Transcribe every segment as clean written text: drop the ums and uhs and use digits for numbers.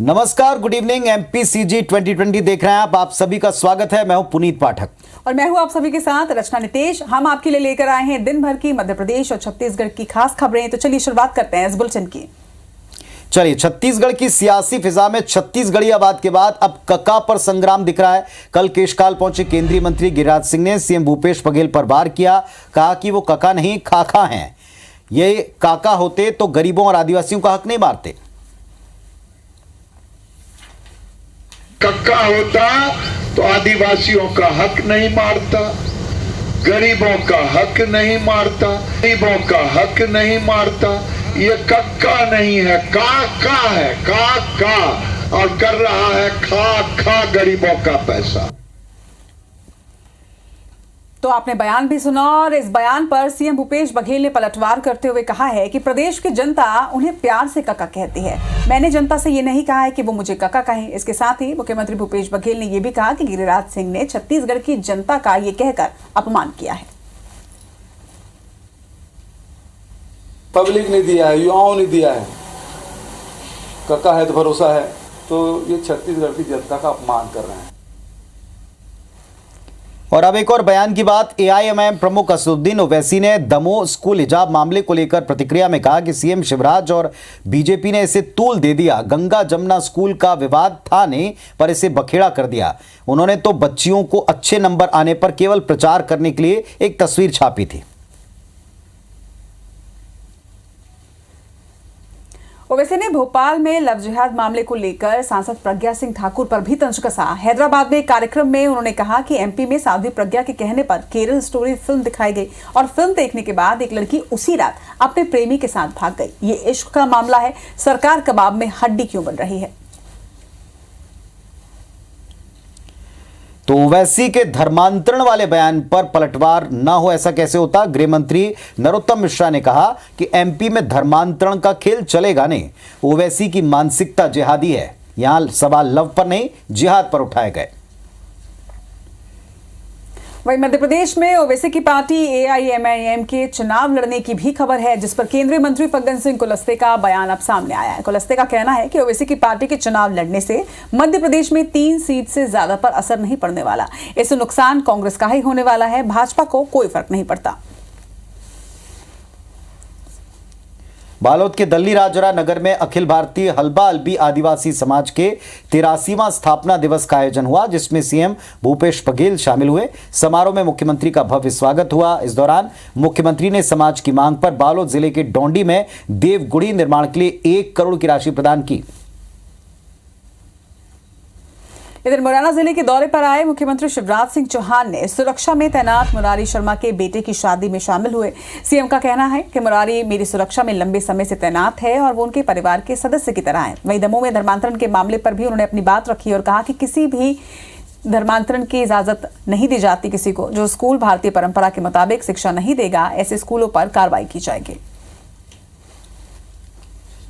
नमस्कार, good evening. MPCG 2020 देख रहे हैं आप सभी का स्वागत है। मैं हूं पुनीत पाठक और मैं हूं आप सभी के साथ रचना नितेश। हम आपके लिए लेकर आए हैं दिन भर की मध्य प्रदेश और छत्तीसगढ़ की खास खबरें। तो चलिए शुरुआत करते हैं इस बुलेटिन की। चलिए, छत्तीसगढ़ की सियासी फिजा में छत्तीसगढ़ियाबाद के बाद अब कका पर संग्राम दिख रहा है। कल केशकाल पहुंचे केंद्रीय मंत्री गिरिराज सिंह ने सीएम भूपेश बघेल पर वार किया। कहा कि वो कका नहीं खाका हैं। ये काका होते तो गरीबों और आदिवासियों का हक नहीं मारते। कक्का होता तो आदिवासियों का हक नहीं मारता, गरीबों का हक नहीं मारता, गरीबों का हक नहीं मारता। ये कक्का नहीं है, काका है, काका, और कर रहा है खा खा गरीबों का पैसा। तो आपने बयान भी सुना और इस बयान पर सीएम भूपेश बघेल ने पलटवार करते हुए कहा है कि प्रदेश की जनता उन्हें प्यार से कका कहती है। मैंने जनता से ये नहीं कहा है कि वो मुझे कका कहें। इसके साथ ही मुख्यमंत्री भूपेश बघेल ने यह भी कहा कि गिरिराज सिंह ने छत्तीसगढ़ की जनता का ये कहकर अपमान किया है। पब्लिक ने दिया है, युवाओं ने दिया है, कका है तो भरोसा है, तो ये छत्तीसगढ़ की जनता का अपमान कर रहे हैं। और अब एक और बयान की बात। एआईएमआईएम प्रमुख असदुद्दीन ओवैसी ने दमोह स्कूल हिजाब मामले को लेकर प्रतिक्रिया में कहा कि सीएम शिवराज और बीजेपी ने इसे तूल दे दिया। गंगा जमुना स्कूल का विवाद था नहीं, पर इसे बखेड़ा कर दिया। उन्होंने तो बच्चियों को अच्छे नंबर आने पर केवल प्रचार करने के लिए एक तस्वीर छापी थी। ओवैसी ने भोपाल में लव जिहाद मामले को लेकर सांसद प्रज्ञा सिंह ठाकुर पर भी तंज कसा। हैदराबाद में एक कार्यक्रम में उन्होंने कहा कि एमपी में साध्वी प्रज्ञा के कहने पर केरल स्टोरी फिल्म दिखाई गई और फिल्म देखने के बाद एक लड़की उसी रात अपने प्रेमी के साथ भाग गई। ये इश्क का मामला है, सरकार कबाब में हड्डी क्यों बन रही है। तो ओवैसी के धर्मांतरण वाले बयान पर पलटवार ना हो ऐसा कैसे होता। गृह मंत्री नरोत्तम मिश्रा ने कहा कि एमपी में धर्मांतरण का खेल चलेगा नहीं। ओवैसी की मानसिकता जिहादी है। यहां सवाल लव पर नहीं, जिहाद पर उठाए गए। वहीं मध्य प्रदेश में ओवैसी की पार्टी एआईएमआईएम के चुनाव लड़ने की भी खबर है, जिस पर केंद्रीय मंत्री फग्गन सिंह कुलस्ते का बयान अब सामने आया है। कुलस्ते का कहना है कि ओवैसी की पार्टी के चुनाव लड़ने से मध्य प्रदेश में 3 सीट से ज्यादा पर असर नहीं पड़ने वाला। इससे नुकसान कांग्रेस का ही होने वाला है, भाजपा को कोई फर्क नहीं पड़ता। बालोद के दल्लीराजरा नगर में अखिल भारतीय हल्बा अलबी आदिवासी समाज के 83वां स्थापना दिवस का आयोजन हुआ, जिसमें सीएम भूपेश बघेल शामिल हुए। समारोह में मुख्यमंत्री का भव्य स्वागत हुआ। इस दौरान मुख्यमंत्री ने समाज की मांग पर बालोद जिले के डोंडी में देवगुड़ी निर्माण के लिए 1 करोड़ की राशि प्रदान की। इधर मुरैना जिले के दौरे पर आए मुख्यमंत्री शिवराज सिंह चौहान ने सुरक्षा में तैनात मुरारी शर्मा के बेटे की शादी में शामिल हुए। सीएम का कहना है कि मुरारी मेरी सुरक्षा में लंबे समय से तैनात है और वो उनके परिवार के सदस्य की तरह है। वहीं दमोह में धर्मांतरण के मामले पर भी उन्होंने अपनी बात रखी और कहा कि किसी भी धर्मांतरण की इजाजत नहीं दी जाती। किसी को जो स्कूल भारतीय परंपरा के मुताबिक शिक्षा नहीं देगा, ऐसे स्कूलों पर कार्रवाई की जाएगी।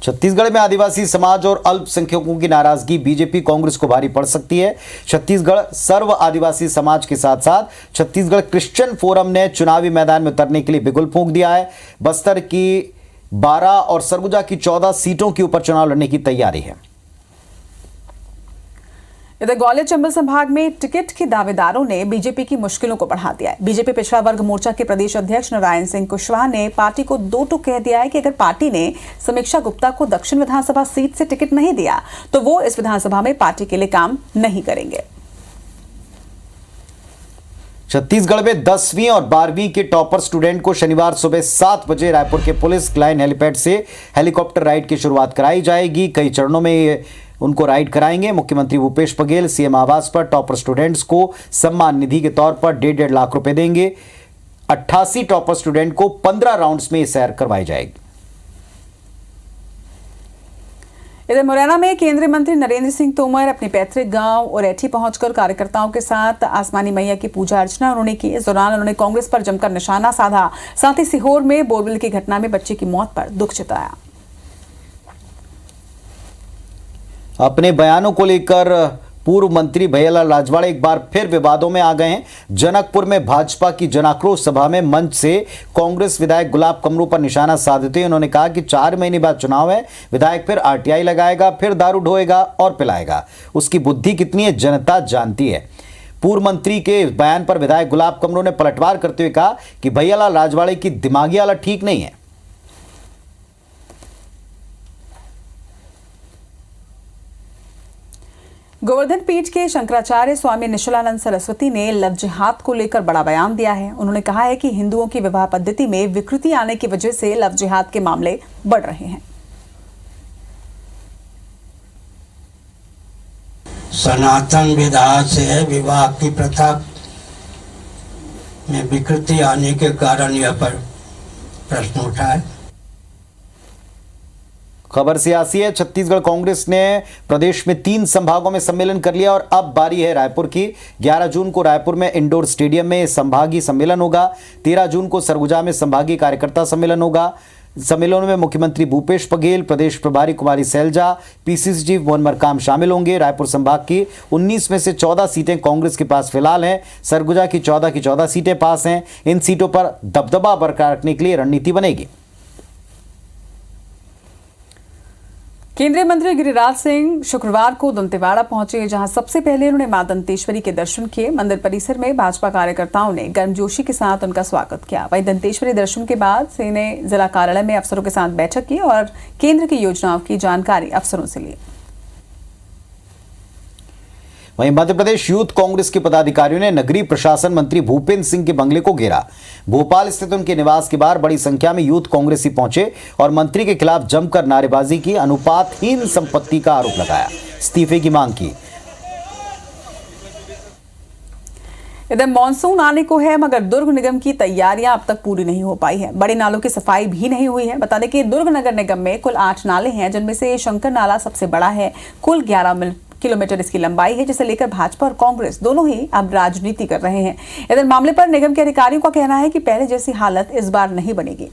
छत्तीसगढ़ में आदिवासी समाज और अल्पसंख्यकों की नाराजगी बीजेपी कांग्रेस को भारी पड़ सकती है। छत्तीसगढ़ सर्व आदिवासी समाज के साथ साथ छत्तीसगढ़ क्रिश्चियन फोरम ने चुनावी मैदान में उतरने के लिए बिगुल फूंक दिया है। बस्तर की 12 और सरगुजा की 14 सीटों के ऊपर चुनाव लड़ने की तैयारी है। इधर ग्वालियर चंबल संभाग में टिकट के दावेदारों ने बीजेपी की मुश्किलों को बढ़ा दिया है। बीजेपी पिछड़ा वर्ग मोर्चा के प्रदेश अध्यक्ष नारायण सिंह कुशवाहा ने पार्टी को 2 टूक कह दिया है कि अगर पार्टी ने समीक्षा गुप्ता को दक्षिण विधानसभा सीट से टिकट नहीं दिया तो वो इस विधानसभा में पार्टी के लिए काम नहीं करेंगे। छत्तीसगढ़ में 10वीं और 12वीं के टॉपर स्टूडेंट को शनिवार सुबह 7 बजे रायपुर के पुलिस लाइन हेलीपैड से हेलीकॉप्टर राइड की शुरुआत कराई जाएगी। कई चरणों में उनको राइड कराएंगे। मुख्यमंत्री भूपेश बघेल सीएम आवास पर टॉपर स्टूडेंट्स को सम्मान निधि के तौर पर 1.5 लाख रुपए देंगे। 88 टॉपर स्टूडेंट को 15 राउंड्स में सैर करवाई जाएगी। इधर मुरैना में केंद्रीय मंत्री नरेंद्र सिंह तोमर अपने पैतृक गांव उरेठी पहुंचकर कार्यकर्ताओं के साथ आसमानी मैया की पूजा अर्चना उन्होंने की। इस दौरान उन्होंने कांग्रेस पर जमकर निशाना साधा। साथ ही सीहोर में बोरवेल की घटना में बच्चे की मौत पर दुख जताया। अपने बयानों को लेकर पूर्व मंत्री भैयालाल राजवाड़े एक बार फिर विवादों में आ गए हैं। जनकपुर में भाजपा की जनाक्रोश सभा में मंच से कांग्रेस विधायक गुलाब कमरू पर निशाना साधते हुए उन्होंने कहा कि 4 महीने बाद चुनाव है, विधायक फिर आरटीआई लगाएगा, फिर दारू ढोएगा और पिलाएगा। उसकी बुद्धि कितनी है जनता जानती है। पूर्व मंत्री के बयान पर विधायक गुलाब कमरू ने पलटवार करते हुए कहा कि भैयालाल राजवाड़े की दिमागी हालत ठीक नहीं है। गोवर्धन पीठ के शंकराचार्य स्वामी निश्चलानंद सरस्वती ने लव जिहाद को लेकर बड़ा बयान दिया है। उन्होंने कहा है कि हिंदुओं की विवाह पद्धति में विकृति आने की वजह से लव जिहाद के मामले बढ़ रहे हैं। सनातन विधा से विवाह की प्रथा में विकृति आने के कारण यह पर प्रश्न उठा है। खबर सियासी है। छत्तीसगढ़ कांग्रेस ने प्रदेश में 3 संभागों में सम्मेलन कर लिया और अब बारी है रायपुर की। 11 जून को रायपुर में इंडोर स्टेडियम में संभागीय सम्मेलन होगा। 13 जून को सरगुजा में संभागीय कार्यकर्ता सम्मेलन होगा। सम्मेलन में मुख्यमंत्री भूपेश बघेल, प्रदेश प्रभारी कुमारी सैलजा, पीसीसी चीफ मोहन मरकाम शामिल होंगे। रायपुर संभाग की 19 में से 14 सीटें कांग्रेस के पास फिलहाल हैं। सरगुजा की 14 सीटें पास हैं। इन सीटों पर दबदबा बरकरार रखने के लिए रणनीति बनेगी। केंद्रीय मंत्री गिरिराज सिंह शुक्रवार को दंतेवाड़ा पहुंचे, जहां सबसे पहले उन्होंने मां दंतेश्वरी के दर्शन किए। मंदिर परिसर में भाजपा कार्यकर्ताओं ने गर्मजोशी के साथ उनका स्वागत किया। वहीं दंतेश्वरी दर्शन के बाद सिंह ने जिला कार्यालय में अफसरों के साथ बैठक की और केंद्र की योजनाओं की जानकारी अफसरों से ली। वहीं मध्य प्रदेश यूथ कांग्रेस के पदाधिकारियों ने नगरीय प्रशासन मंत्री भूपेंद्र सिंह के बंगले को घेरा। भोपाल स्थित उनके निवास के बाहर बड़ी संख्या में यूथ कांग्रेसी पहुंचे और मंत्री के खिलाफ जमकर नारेबाजी की, अनुपातहीन संपत्ति का आरोप लगाया, इस्तीफे की मांग की। इधर मानसून आने को है, मगर दुर्ग निगम की तैयारियां अब तक पूरी नहीं हो पाई है। बड़े नालों की सफाई भी नहीं हुई है। बता दें कि दुर्ग नगर निगम में कुल 8 नाले हैं, जिनमें से शंकर नाला सबसे बड़ा है। कुल 11 किलोमीटर इसकी लंबाई है, जिसे लेकर भाजपा और कांग्रेस दोनों ही अब राजनीति कर रहे हैं। इधर मामले पर निगम के अधिकारियों का कहना है कि पहले जैसी हालत इस बार नहीं बनेगी।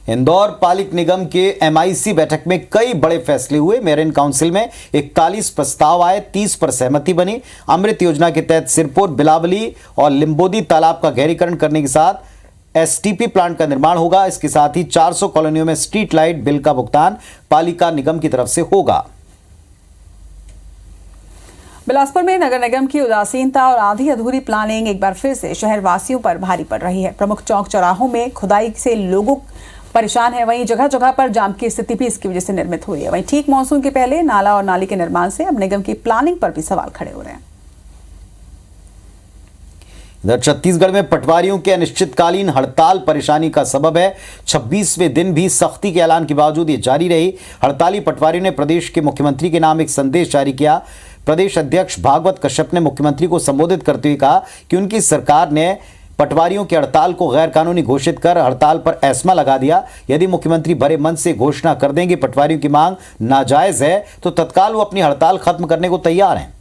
इंदौर पालिक निगम के एमआईसी बैठक में कई बड़े फैसले हुए। मेरिन काउंसिल में 41 प्रस्ताव आए, 30 पर सहमति बनी। अमृत योजना के तहत सिरपुर, बिलावली और लिंबोदी तालाब का गहरीकरण करने के साथ एसटीपी प्लांट का निर्माण होगा। इसके साथ ही 400 कॉलोनियों में स्ट्रीट लाइट बिल का भुगतान पालिका निगम की तरफ से होगा। बिलासपुर में नगर निगम की उदासीनता और आधी अधूरी प्लानिंग एक बार फिर से शहरवासियों पर भारी पड़ रही है। प्रमुख चौक चौराहों में खुदाई से लोगों परेशान है। वहीं जगह जगह पर जाम की स्थिति भी इसकी वजह से निर्मित हुई है। वहीं ठीक मानसून के पहले नाला और नाली के निर्माण से अब निगम की प्लानिंग पर भी सवाल खड़े हो रहे हैं। इधर छत्तीसगढ़ में पटवारियों के अनिश्चितकालीन हड़ताल परेशानी का सबब है। 26वें दिन भी सख्ती के ऐलान के बावजूद ये जारी रही। हड़ताली पटवारियों ने प्रदेश के मुख्यमंत्री के नाम एक संदेश जारी किया। प्रदेश अध्यक्ष भागवत कश्यप ने मुख्यमंत्री को संबोधित करते हुए कहा कि उनकी सरकार ने पटवारियों की हड़ताल को गैर कानूनी घोषित कर हड़ताल पर एस्मा लगा दिया। यदि मुख्यमंत्री भरे मन से घोषणा कर देंगे पटवारियों की मांग नाजायज है, तो तत्काल वो अपनी हड़ताल खत्म करने को तैयार हैं।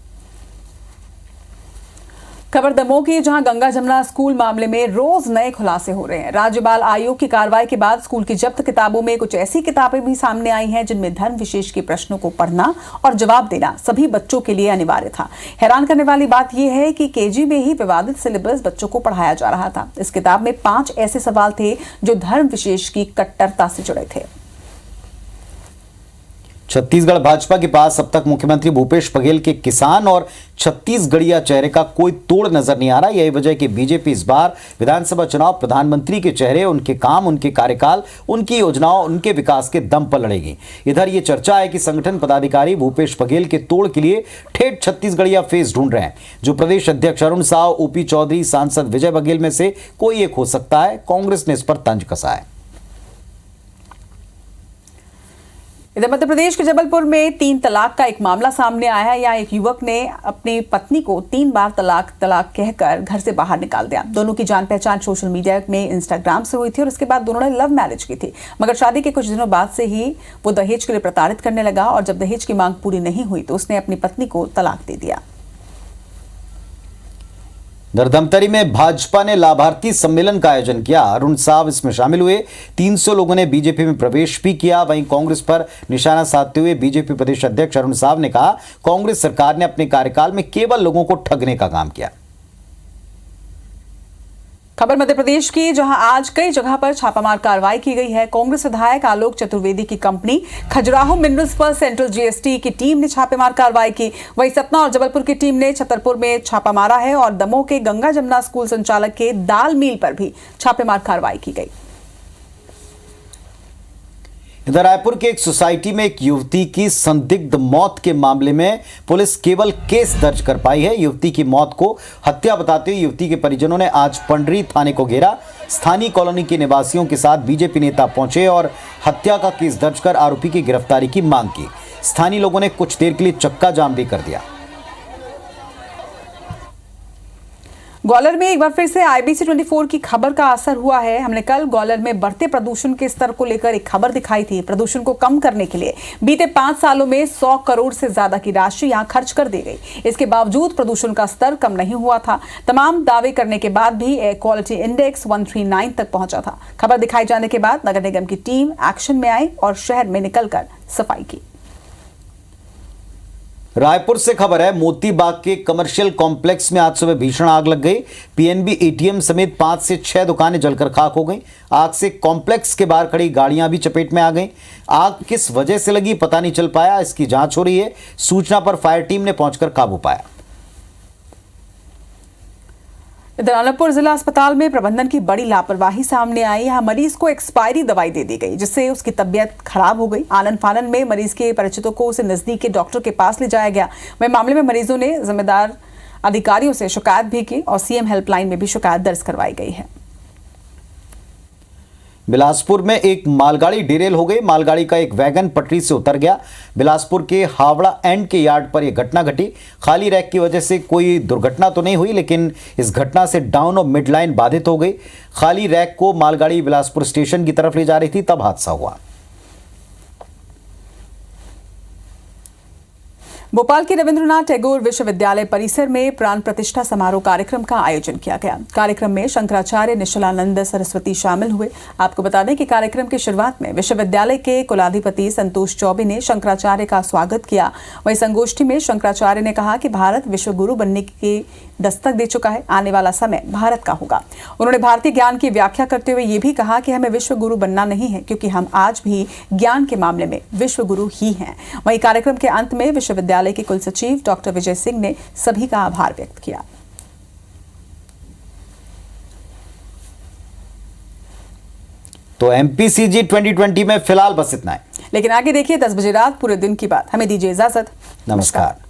खबर दमोह की, जहां गंगा जमुना स्कूल मामले में रोज नए खुलासे हो रहे हैं। राज्य बाल आयोग की कार्रवाई के बाद स्कूल की जब्त किताबों में कुछ ऐसी किताबें भी सामने आई हैं जिनमें धर्म विशेष के प्रश्नों को पढ़ना और जवाब देना सभी बच्चों के लिए अनिवार्य था। हैरान करने वाली बात यह है कि केजी में ही विवादित सिलेबस बच्चों को पढ़ाया जा रहा था। इस किताब में 5 ऐसे सवाल थे जो धर्म विशेष की कट्टरता से जुड़े थे। छत्तीसगढ़ भाजपा के पास अब तक मुख्यमंत्री भूपेश बघेल के किसान और छत्तीसगढ़िया चेहरे का कोई तोड़ नजर नहीं आ रहा। यही वजह कि बीजेपी इस बार विधानसभा चुनाव प्रधानमंत्री के चेहरे, उनके काम, उनके कार्यकाल, उनकी योजनाओं, उनके विकास के दम पर लड़ेगी। इधर ये चर्चा है कि संगठन पदाधिकारी भूपेश बघेल के तोड़ के लिए ठेठ छत्तीसगढ़िया फेस ढूंढ रहे हैं। जो प्रदेश अध्यक्ष अरुण साव, ओपी चौधरी, सांसद विजय बघेल में से कोई एक हो सकता है। कांग्रेस ने इस पर तंज कसा है। इधर मध्य प्रदेश के जबलपुर में 3 तलाक का एक मामला सामने आया है। यहाँ एक युवक ने अपनी पत्नी को 3 बार तलाक कहकर घर से बाहर निकाल दिया। दोनों की जान पहचान सोशल मीडिया में इंस्टाग्राम से हुई थी और इसके बाद दोनों ने लव मैरिज की थी। मगर शादी के कुछ दिनों बाद से ही वो दहेज के लिए प्रताड़ित करने लगा और जब दहेज की मांग पूरी नहीं हुई तो उसने अपनी पत्नी को तलाक दे दिया। धमतरी में भाजपा ने लाभार्थी सम्मेलन का आयोजन किया। अरुण साहब इसमें शामिल हुए। 300 लोगों ने बीजेपी में प्रवेश भी किया। वहीं कांग्रेस पर निशाना साधते हुए बीजेपी प्रदेश अध्यक्ष अरुण साहब ने कहा, कांग्रेस सरकार ने अपने कार्यकाल में केवल लोगों को ठगने का काम किया। खबर मध्य प्रदेश की, जहां आज कई जगह पर छापामार कार्रवाई की गई है। कांग्रेस विधायक आलोक चतुर्वेदी की कंपनी खजुराहो मिनरल्स पर सेंट्रल जीएसटी की टीम ने छापेमार कार्रवाई की। वहीं सतना और जबलपुर की टीम ने छतरपुर में छापा मारा है और दमोह के गंगा जमुना स्कूल संचालक के दाल मिल पर भी छापेमार कार्रवाई की गई। इधर रायपुर के एक सोसाइटी में एक युवती की संदिग्ध मौत के मामले में पुलिस केवल केस दर्ज कर पाई है। युवती की मौत को हत्या बताते हुए युवती के परिजनों ने आज पंडरी थाने को घेरा। स्थानीय कॉलोनी के निवासियों के साथ बीजेपी नेता पहुंचे और हत्या का केस दर्ज कर आरोपी की गिरफ्तारी की मांग की। स्थानीय लोगों ने कुछ देर के लिए चक्का जाम भी कर दिया। ग्वालियर में एक बार फिर से IBC 24 की खबर का असर हुआ है। हमने कल ग्वालियर में बढ़ते प्रदूषण के स्तर को लेकर एक खबर दिखाई थी। प्रदूषण को कम करने के लिए बीते 5 सालों में 100 करोड़ से ज्यादा की राशि यहां खर्च कर दी गई। इसके बावजूद प्रदूषण का स्तर कम नहीं हुआ था। तमाम दावे करने के बाद भी एयर क्वालिटी इंडेक्स 139 तक पहुंचा था। खबर दिखाई जाने के बाद नगर निगम की टीम एक्शन में आई और शहर में निकलकर सफाई की। रायपुर से खबर है, मोती बाग के कमर्शियल कॉम्प्लेक्स में आज सुबह भीषण आग लग गई। PNB ATM समेत 5 से 6 दुकानें जलकर खाक हो गईं। आग से कॉम्प्लेक्स के बाहर खड़ी गाड़ियां भी चपेट में आ गईं। आग किस वजह से लगी पता नहीं चल पाया। इसकी जांच हो रही है। सूचना पर फायर टीम ने पहुंचकर काबू पाया। इधर अनूपपुर जिला अस्पताल में प्रबंधन की बड़ी लापरवाही सामने आई। यहाँ मरीज को एक्सपायरी दवाई दे दी गई, जिससे उसकी तबीयत खराब हो गई। आनन फानन में मरीज के परिचितों को उसे नजदीक के डॉक्टर के पास ले जाया गया। वहीं मामले में मरीजों ने जिम्मेदार अधिकारियों से शिकायत भी की और CM हेल्पलाइन में भी शिकायत दर्ज करवाई गई है। बिलासपुर में एक मालगाड़ी डिरेल हो गई। मालगाड़ी का एक वैगन पटरी से उतर गया। बिलासपुर के हावड़ा एंड के यार्ड पर यह घटना घटी। खाली रैक की वजह से कोई दुर्घटना तो नहीं हुई, लेकिन इस घटना से डाउन और मिड लाइन बाधित हो गई। खाली रैक को मालगाड़ी बिलासपुर स्टेशन की तरफ ले जा रही थी, तब हादसा हुआ। भोपाल के रविंद्रनाथ टैगोर विश्वविद्यालय परिसर में प्राण प्रतिष्ठा समारोह कार्यक्रम का आयोजन किया गया। कार्यक्रम में शंकराचार्य निश्चलानंद सरस्वती शामिल हुए। आपको बता दें कि कार्यक्रम की शुरुआत में विश्वविद्यालय के कुलाधिपति संतोष चौबे ने शंकराचार्य का स्वागत किया। वहीं संगोष्ठी में शंकराचार्य ने कहा कि भारत विश्व गुरु बनने की दस्तक दे चुका है। आने वाला समय भारत का होगा। उन्होंने भारतीय ज्ञान की व्याख्या करते हुए ये भी कहा कि हमें विश्व गुरु बनना नहीं है, क्योंकि हम आज भी ज्ञान के मामले में विश्व गुरु ही हैं। वहीं कार्यक्रम के अंत में विश्वविद्यालय के कुलसचिव डॉक्टर विजय सिंह ने सभी का आभार व्यक्त किया। तो MPCG 2020 में फिलहाल बस इतना है, लेकिन आगे देखिए 10 बजे रात पूरे दिन की बात। हमें दीजिए इजाजत। नमस्कार।